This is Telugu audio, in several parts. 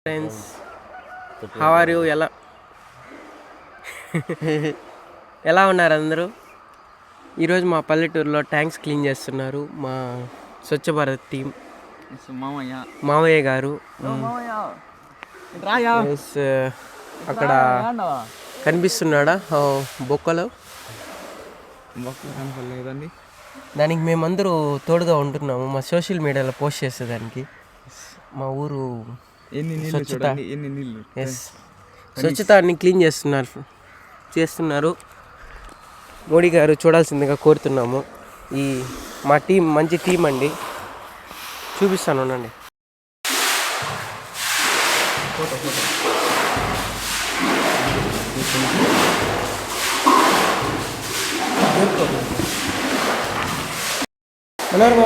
Friends, how are you? ఎలా ఉన్నారు అందరూ? ఈరోజు మా పల్లెటూరులో ట్యాంక్స్ క్లీన్ చేస్తున్నారు మా స్వచ్ఛ భారత్ టీం. మావయ్య గారు అక్కడ కనిపిస్తున్నాడా బొక్కలో? కనపడలేదండి. దానికి మేమందరూ తోడుగా ఉంటున్నాము. మా సోషల్ మీడియాలో పోస్ట్ చేసేదానికి మా ఊరు స్వచ్ఛతాన్ని క్లీన్ చేస్తున్నారు. మోడీ గారు చూడాల్సిందిగా కోరుతున్నాము. మా టీం మంచి టీం అండి, చూపిస్తాను ఉండండి. అన్నారు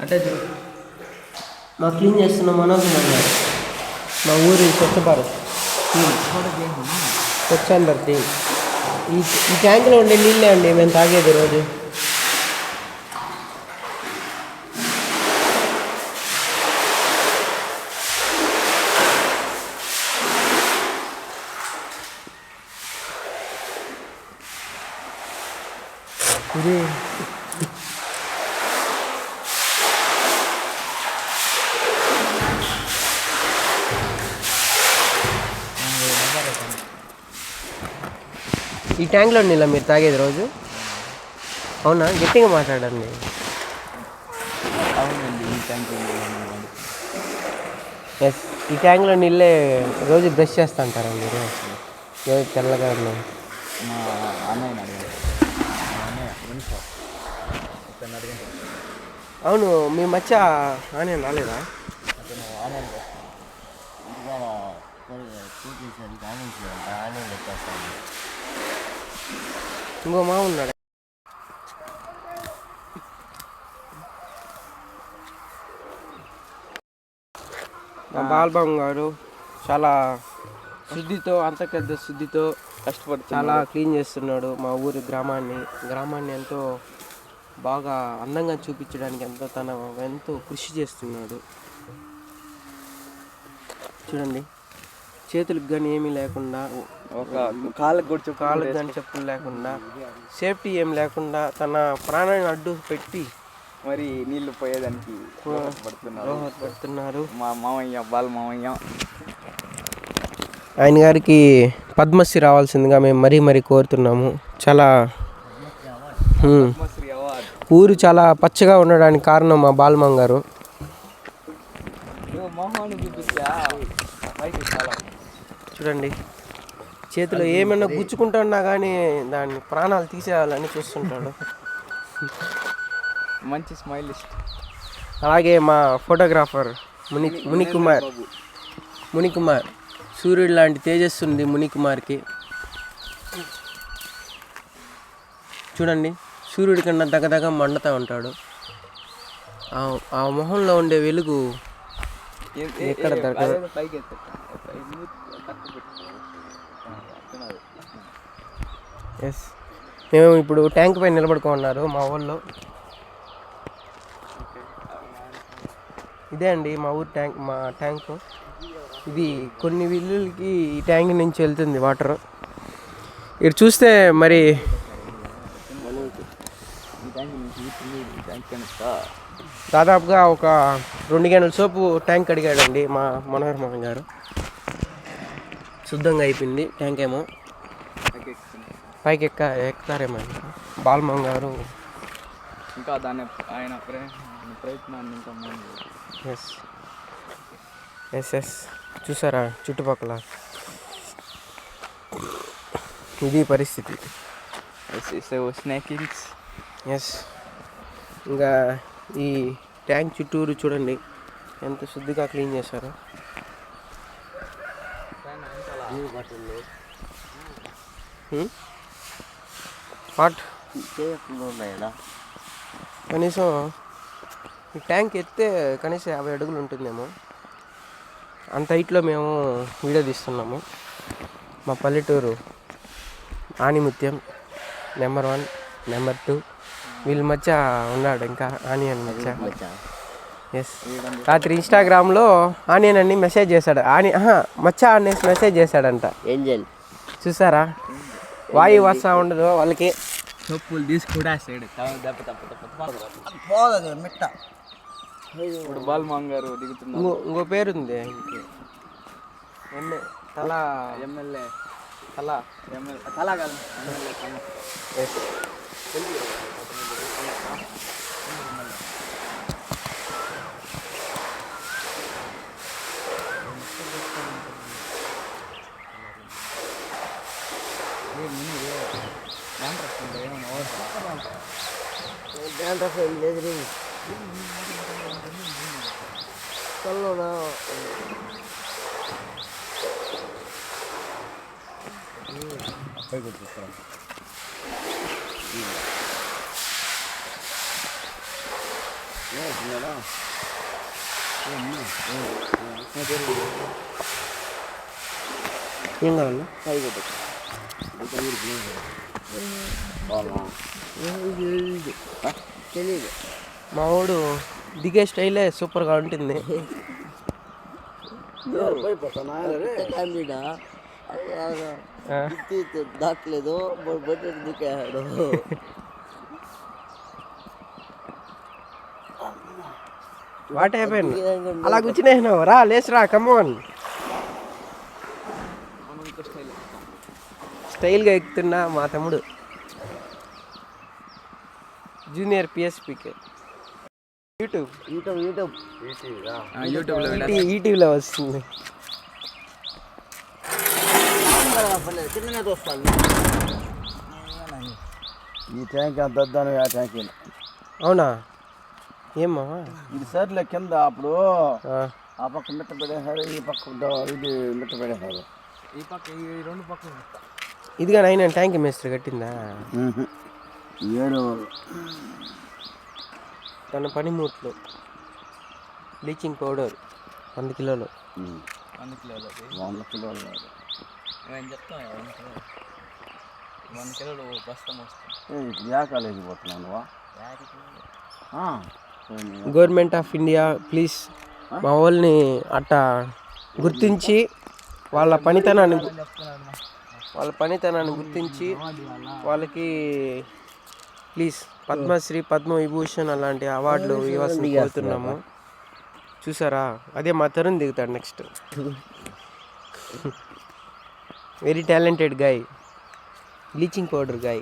అంటే మా క్లీన్ చేస్తున్న మనోజ్ గారు, మా ఊరి స్వచ్ఛ భారత్ టీం, స్వచ్ఛందర్ టీం. ఈ ట్యాంకులో ఉండే నీళ్ళే అండి మేము తాగేది రోజు. ఇది ఈ ట్యాంక్లో నీళ్ళ మీరు తాగేది రోజు? అవునా? గట్టిగా మాట్లాడండి. అవునండి, ఎస్, ఈ ట్యాంక్లో నీళ్ళే రోజు బ్రష్ చేస్తూ ఉంటారా మీరు? రోజు తెల్లగా ఉన్నాయి. మా అన్నయ్య అవును, మీ మధ్య ఆనే రాలేదా? ఇంకో మా ఉన్నాడు. మా బాలబాబు గారు చాలా శుద్ధితో, అంతర్గత శుద్ధితో కష్టపడి చాలా క్లీన్ చేస్తున్నాడు మా ఊరి గ్రామాన్ని ఎంతో బాగా అందంగా చూపించడానికి ఎంతో కృషి చేస్తున్నాడు. చూడండి, చేతులకు కానీ ఏమీ లేకుండా, ఒక కాళ్ళకు కానీ చెప్పులు లేకుండా, సేఫ్టీ ఏం లేకుండా తన ప్రాణాన్ని అడ్డు పెట్టి మరి నీళ్లు పోయేదానికి దోహదపడుతున్నారు. మా మామయ్య బాలమామయ్య, ఆయన గారికి పద్మశ్రీ రావాల్సిందిగా మేము మరీ కోరుతున్నాము. చాలా ఊరు చాలా పచ్చగా ఉండడానికి కారణం మా బాలమామ గారు. చూడండి, చేతిలో ఏమైనా గుచ్చుకుంటున్నా కానీ దాన్ని ప్రాణాలు తీసేయాలని చూస్తుంటాడు. మంచి స్మైలిస్ట్. అలాగే మా ఫోటోగ్రాఫర్ మునికుమార్, సూర్యుడు లాంటి తేజస్సు ఉంది మునికుమార్కి. చూడండి, సూర్యుడి కన్నా దగ్గదగ మండుతూ ఉంటాడు. ఆ మొహంలో ఉండే వెలుగు ఎక్కడ దొరకదు. ఎస్, మేము ఇప్పుడు ట్యాంక్ పైన నిలబడుకున్నారు మా ఊళ్ళో. ఇదే అండి మా ఊరు ట్యాంకు. ఇది కొన్ని ఇళ్ళకి ఈ ట్యాంక్ నుంచి వెళ్తుంది వాటర్. ఇక్కడ చూస్తే మరి దాదాపుగా ఒక 2 గంటల సోపు ట్యాంక్ అడిగాడండి మా మనోహర్ గారు. శుద్ధంగా అయిపోయింది ట్యాంక్. ఏమో పైకి ఎక్కుతారేమో బాలమామ గారు. ఇంకా దాన్ని ఆయన ప్రయత్నాన్ని ఇంకా ఎస్ చూసారా చుట్టుపక్కల ఇది పరిస్థితి. ఎస్, ఇంకా ఈ ట్యాంక్ చుట్టూరు చూడండి ఎంత శుద్ధిగా క్లీన్ చేశారో. కనీసం ఈ ట్యాంక్ ఎత్తే కనీసం 50 అడుగులు ఉంటుందేమో, అంత హైట్లో మేము వీడియో తీస్తున్నాము. మా పల్లెటూరు ఆణిముత్యం నెంబర్ 1, నెంబర్ 2 వీళ్ళ మధ్య ఉన్నాడు ఇంకా ఆనియన్ మధ్య. ఎస్ రాత్రి ఇన్స్టాగ్రామ్లో ఆనియన్ అని మెసేజ్ చేశాడు. మచ్చా అనేసి మెసేజ్ చేశాడంట. ఏంజల్ చూసారా, వాయు వస్తా ఉండదు వాళ్ళకి. చెప్పులు తీసుకుంటా సైడ్ పోదు మిట్ట. ఇప్పుడు బాలమాన్ గారు దిగుతున్నారు. ఇంకో పేరుంది ఆయనకి, తలా ఎమ్మెల్యే తలా ఎమ్మెల్యే తలా కాదు ఎమ్మెల్యే తలా. ఏం కావాలా? తెలీదు. మా వాడు దిగే స్టైలే సూపర్గా ఉంటుంది. దాట్లేదు బయట దిగాడు. వాట్ అయిపోయింది అలా కూర్చునేసినావు. రా లేచిరా, కమోన్. స్టైల్గా ఎక్కుతున్నా మా తమ్ముడు జూనియర్ పిఎస్పీకే. యూట్యూబ్లో ఈటీవీలో వస్తుంది. చిన్నగా చూస్తాను. ఈ ట్యాంక్ అంత వద్దాను, ఆ ట్యాంక్ అవునా? ఏమ్మా ఇది సర్లే కింద అప్పుడు ఆ పక్క మిట్ట పడేసారు, ఈ పక్క ఇది మిట్ట పడేసారు. ఈ పక్క ఈ రెండు పక్కలు ఇదిగా నైనా ట్యాంక్ మేస్త్రి కట్టిందా? ఏడు తన పనిముట్లు బ్లీచింగ్ పౌడర్ 100 కిలోలు. 100 కిలోలు 100 కిలోలు నేను చెప్తాను. 100 కిలోలు బస్తా వస్తాను. ఇప్పుడు ఏ కాలేజీ పోతున్నాను? గవర్నమెంట్ ఆఫ్ ఇండియా ప్లీజ్ మా వాళ్ళని అట్టా గుర్తించి వాళ్ళ పనితనాన్ని గుర్తించి వాళ్ళకి ప్లీజ్ పద్మశ్రీ పద్మవిభూషణ్ అలాంటి అవార్డులు ఇవ్వాల్సింది కోరుతున్నాము. చూసారా, అదే మా తరుణ్ దిగుతాడు next. Very talented guy, bleaching powder guy.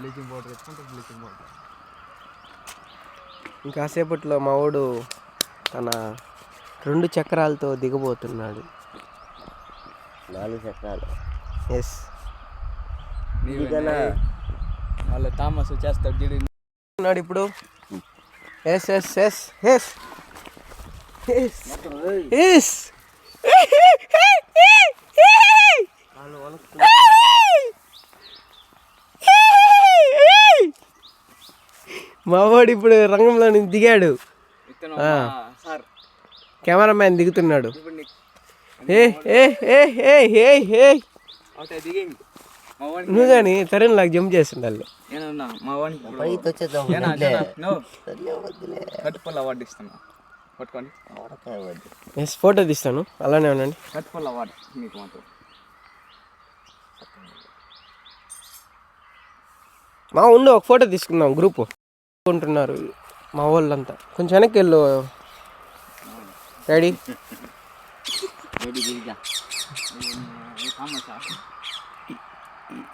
Bleaching powder ఎత్తుకుంటే బ్లీచింగ్ పౌడర్. ఇంకాసేపట్లో మా వాడు తన 2 చక్రాలతో దిగబోతున్నాడు. 4 చక్రాలు. ఎస్, వాళ్ళ థామస్ చేస్తాడు జిడి ఉన్నాడు ఇప్పుడు. Yes yes yes yes yes yes. మావాడు ఇప్పుడు రంగంలో నుంచి దిగాడు. కెమెరామ్యాన్ దిగుతున్నాడు. నువ్వు కానీ తరుణ్ లాగా జంప్ చేస్తుండాలి. అవార్డు ఇస్తాను, పట్టుకోండి. ఎస్, ఫోటో తీస్తాను, అలానే ఉండండి. కట్టుకోవాలి అవార్డు మీకు మాత్రం. మా ఉండు, ఒక ఫోటో తీసుకుందాం. గ్రూప్ ఉంటున్నారు మా వాళ్ళంతా. కొంచెం వెనక్కి వెళ్ళు డాడీ.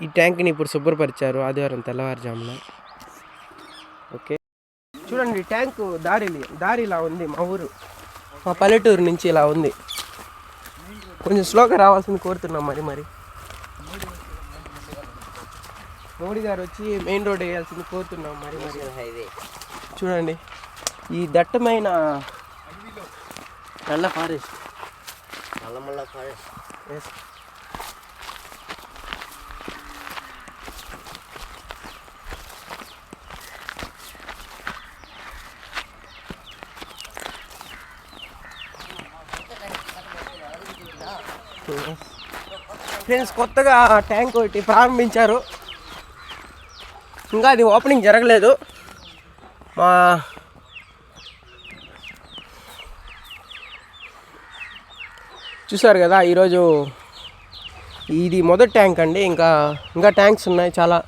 ఈ ట్యాంక్ని ఇప్పుడు శుభ్రపరిచారు ఆదివారం తెల్లవారుజామున. ఓకే, చూడండి ట్యాంకు దారి ఇలా ఉంది. మా ఊరు, మా పల్లెటూరు నుంచి ఇలా ఉంది. కొంచెం స్లోగా రావాల్సింది కోరుతున్నాం. మరి మోడీ గారు వచ్చి మెయిన్ రోడ్ వేయాల్సింది కోరుతున్నాం. మరి హైవే చూడండి, ఈ దట్టమైన నల్ల forest. Nallamala forest. Yes, friends, కొత్తగా ట్యాంక్ ఒకటి ప్రారంభించారు. ఇంకా అది ఓపెనింగ్ జరగలేదు. మా చూసారు కదా ఈరోజు ఇది మొదటి ట్యాంక్ అండి. ఇంకా ట్యాంక్స్ ఉన్నాయి చాలా.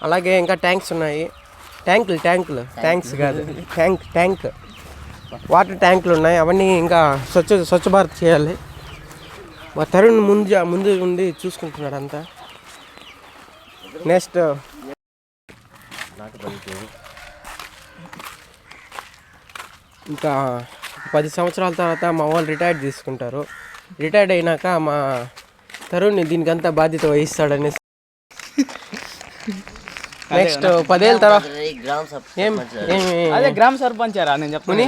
అలాగే ఇంకా ట్యాంక్స్ ఉన్నాయి. ట్యాంకులు ట్యాంక్స్ కాదు, ట్యాంక్ వాటర్ ట్యాంకులు ఉన్నాయి. అవన్నీ ఇంకా స్వచ్ఛ భారత్ చేయాలి. మా తరుణ్ ముందు ఉండి చూసుకుంటున్నాడు అంతా. నెక్స్ట్ ఇంకా 10 సంవత్సరాల తర్వాత మా వాళ్ళు రిటైర్డ్ తీసుకుంటారు. రిటైర్డ్ అయినాక మా తరుణ్ దీనికంతా బాధ్యత వహిస్తాడనేసి నెక్స్ట్ 10 ఏళ్ళ తర్వాత అదే గ్రామ సర్పంచారా నేను చెప్తాను.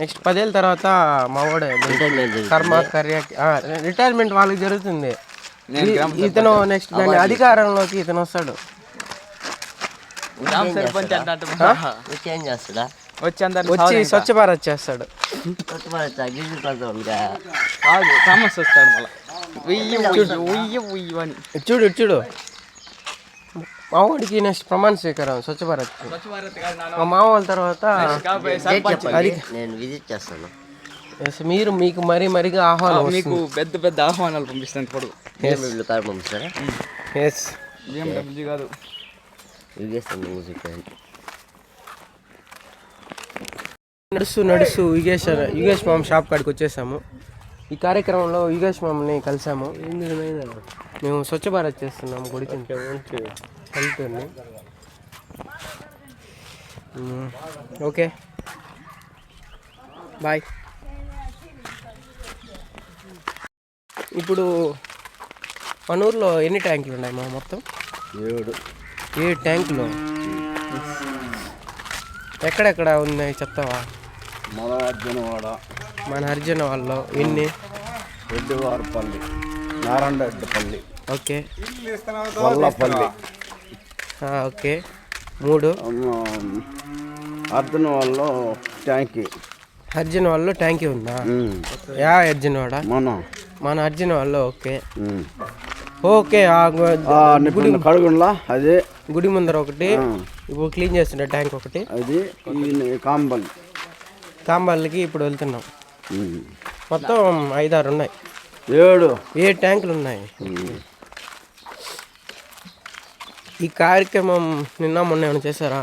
నెక్స్ట్ 10 ఏళ్ళ తర్వాత మా వాడే రిటైర్మెంట్ వాళ్ళకి జరుగుతుంది. ఇతను నెక్స్ట్ దాని అధికారంలోకి ఇతను వస్తాడు. గ్రామ సర్పంచ్ వచ్చి స్వచ్ఛ భారత్ చేస్తాడు. థామస్ వస్తాడు మళ్ళీ. చూడు మా వాడికి నెక్స్ట్ ప్రమాణ స్వీకారం స్వచ్ఛ భారత్. మా మామ వాళ్ళ తర్వాత నేను విజిట్ చేస్తాను. మీకు మరిగా ఆహ్వానం, మీకు పెద్ద ఆహ్వానాలు పంపిస్తాను. పొడుగు కార్ పంపిస్తారా? ఎస్ BMW కాదు. నడుస్తూ యుగేష్ మామ షాప్ కాడికి వచ్చేసాము. ఈ కార్యక్రమంలో యుగేష్ మామని కలిసాము. మేము స్వచ్ఛ భారత్ చేస్తున్నాము గుడికి వెళ్తుంది. Okay bye. ఇప్పుడు మన ఊర్లో ఎన్ని ట్యాంకులు ఉన్నాయి మా మొత్తం? 7 ట్యాంకులు. ఎక్కడెక్కడ ఉన్నాయి చెప్తావా? మన అర్జున వాళ్ళలో ఎన్ని? Reddivaripalli, Narayanareddipalli, okay, Vallapalli, okay 3. అర్జున వాళ్ళు ట్యాంకీ. అర్జున వాళ్ళు ట్యాంకీ ఉందా? యా అర్జున వాడా? మన అర్జున వాళ్ళు. Okay okay. కడుగుండ్లా అదే గుడి ముందర ఒకటి, ఇప్పుడు క్లీన్ చేస్తుండే ట్యాంక్ ఒకటి. అది కాంబల్కి ఇప్పుడు వెళ్తున్నాం. మొత్తం 5-6 ఉన్నాయి. 7 ట్యాంకులు ఉన్నాయి. ఈ కార్యక్రమం నిన్న మొన్న ఏమైనా చేశారా?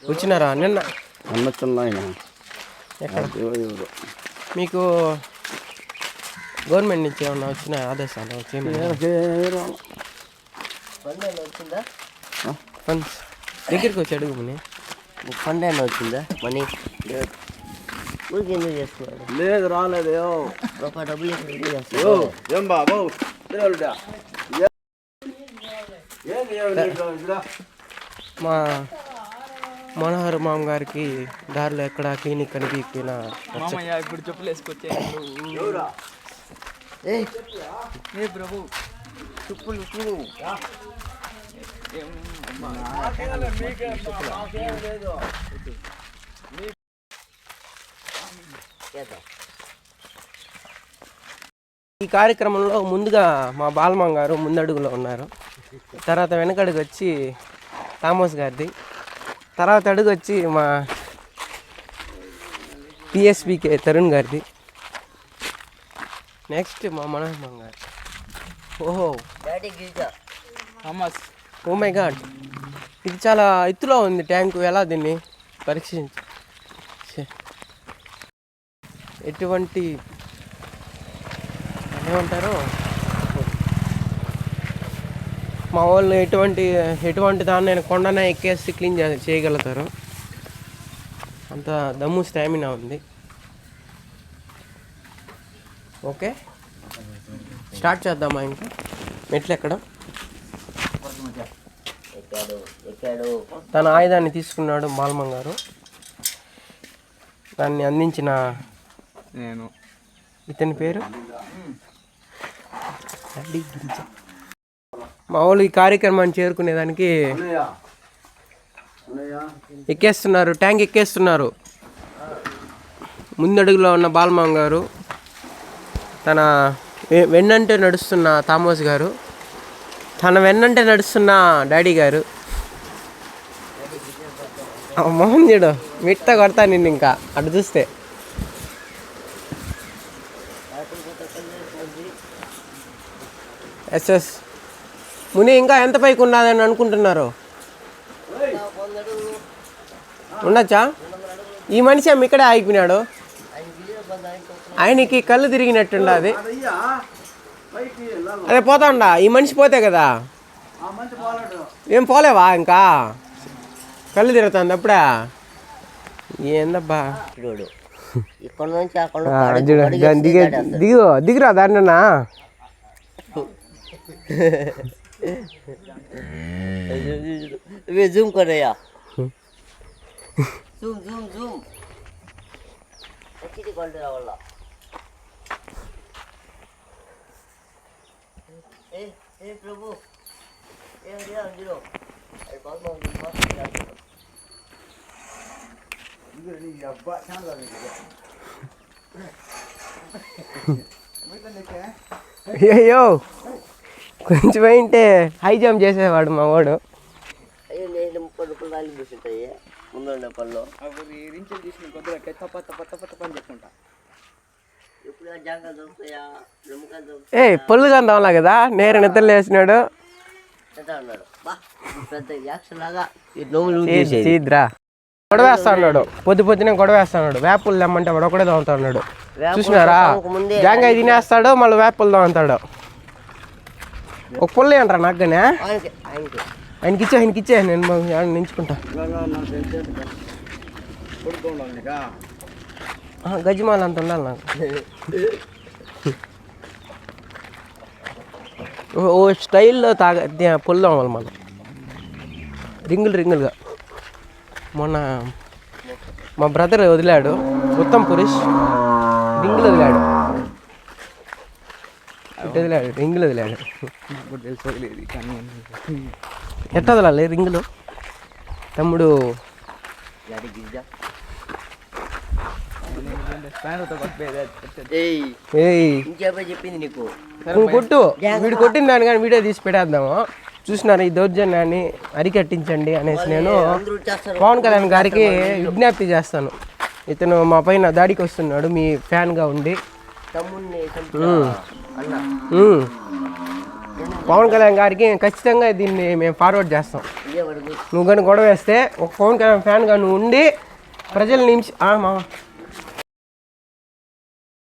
వచ్చినారా నిన్న? ఎక్కడ మీకు గవర్నమెంట్ నుంచి ఏమన్నా వచ్చిన ఆదేశాలు? ఫండ్స్ దగ్గరికి వచ్చి అడుగు. ఫండ్ అయినా వచ్చిందా? మనీ ఊరికి ఎందుకు చేస్తున్నాడు? లేదు, రాలేదు. డబ్బులు ఏం బాబు మా మనోహర్ మామ గారికి దారిలో ఎక్కడ క్లినిక్ కనిపించినా ఇప్పుడు చెప్పులు వేసుకొచ్చే ప్రభు చెప్పులు ఈ కార్యక్రమంలో ముందుగా మా బాలమ్మ గారు ముందడుగులో ఉన్నారు. తర్వాత వెనకడుగు వచ్చి థామస్ గారిది. తర్వాత అడుగు వచ్చి మా పిఎస్బికే తరుణ్ గారిది. నెక్స్ట్ మా మనోహర్ గారు. ఓహో థామస్, ఓ మై గాడ్, ఇది చాలా ఎత్తులో ఉంది ట్యాంకు. ఎలా దీన్ని పరీక్షించి ఎటువంటి ఏమంటారు మా వాళ్ళు ఎటువంటి దాన్ని కొండనే ఎక్కేసి క్లీన్ చేయగలుగుతారు. అంత దమ్ము స్టామినా ఉంది. ఓకే స్టార్ట్ చేద్దామా? ఇంకా మెట్లు ఎక్కడం. తన ఆయుధాన్ని తీసుకున్నాడు బాలమ్మ గారు. దాన్ని అందించిన నేను. ఇతని పేరు మా వాళ్ళు ఈ కార్యక్రమాన్ని చేరుకునేదానికి ఎక్కేస్తున్నారు, ట్యాంక్ ఎక్కేస్తున్నారు. ముందడుగులో ఉన్న బాలమ్మ గారు, తన వెన్నంటే నడుస్తున్న థామస్ గారు, తన వెన్నంటే నడుస్తున్న డాడీ గారు. మొహం చూడు మిట్ట కొడతా నిన్ను ఇంకా అటు చూస్తే. ఎస్ ముని ఇంకా ఎంత పైకి ఉన్నదని అనుకుంటున్నారు? ఉండొచ్చా? ఈ మనిషి ఏమో ఇక్కడే ఆగిపోయినాడు. ఆయనకి కళ్ళు తిరిగినట్టుండది. అదే పోతాండా ఈ మనిషి పోతే కదా. ఏం పోలేవా ఇంకా? కళ్ళు తిరుగుతుంది అప్పుడే. ఏందబ్బా చూడు ఇక్కడ నుంచి అక్కడ దిగురా దాన్నన్నా. జూమ్ కరయ్యా, జూమ్ జూమ్ జూమ్ अच्छी क्वालिटी रावला. ए प्रभु ए हरिया अंजिरो ए बहुत बहुत ఇది నీ అబ్బా చాలా అయ్యో కొంచెం ఏంటే హై జంప్ చేసేవాడు మా వాడు. అయ్యో నేను 30 రూపాయలు వాల్యూ కూర్చుంటాయి ముందు పళ్ళు. అప్పుడు ఈ రించులు తీసుకుని కొద్దిగా తప్ప తప్ప తప్ప తప్ప అని చెప్పుకుంటా. ఇప్పుడు జాంకాయలు దొరుకుతాయా, నిమ్మకాయలు ఏ దొరుకుతాయా? పళ్ళు కందాంలా కదా నేరు నిద్రలు వేసినాడు. అన్నాడు బా పెద్ద యాక్షన్ లాగా నోములు చీద్రా గొడవేస్తా ఉన్నాడు. పొద్దునే గొడవేస్తాడు. వేపులు తెమ్మంటే వాడు ఒకడే తోముతా ఉన్నాడు. చూసినారా? జాంకాయ తినేస్తాడు మళ్ళీ వేపులు తోముతాడు. ఒక పుల్లి అంటారా నాకునే. ఆయనకి ఇచ్చే నేను నించుకుంటా. గజ్జిమాల అంత ఉండాలి నాకు. ఓ స్టైల్లో పుల్లు అవ్వాలి మనం రింగులుగా. మొన్న మా బ్రదర్ వదిలాడు ఉత్తమ్ పురుష్ రింగులు వదిలాడు. రింగులు వదిలాడు. నాకు తెలుసు వదిలేదు కానీ ఎట్ట వదలాలి రింగులు తమ్ముడు? చెప్పింది నీకు నువ్వు కొట్టు. వీడు కొట్టిన దాన్ని కానీ వీడియో తీసి పెట్టేద్దాము. చూసినారు ఈ దౌర్జన్యాన్ని అరికట్టించండి అనేసి నేను పవన్ కళ్యాణ్ గారికి విజ్ఞప్తి చేస్తాను. ఇతను మా పైన దాడికి వస్తున్నాడు మీ ఫ్యాన్గా ఉండి. పవన్ కళ్యాణ్ గారికి ఖచ్చితంగా దీన్ని మేము ఫార్వర్డ్ చేస్తాం. నువ్వు కానీ గొడవ వేస్తే ఒక పవన్ కళ్యాణ్ ఫ్యాన్గా నువ్వు ఉండి ప్రజల నుంచి మామ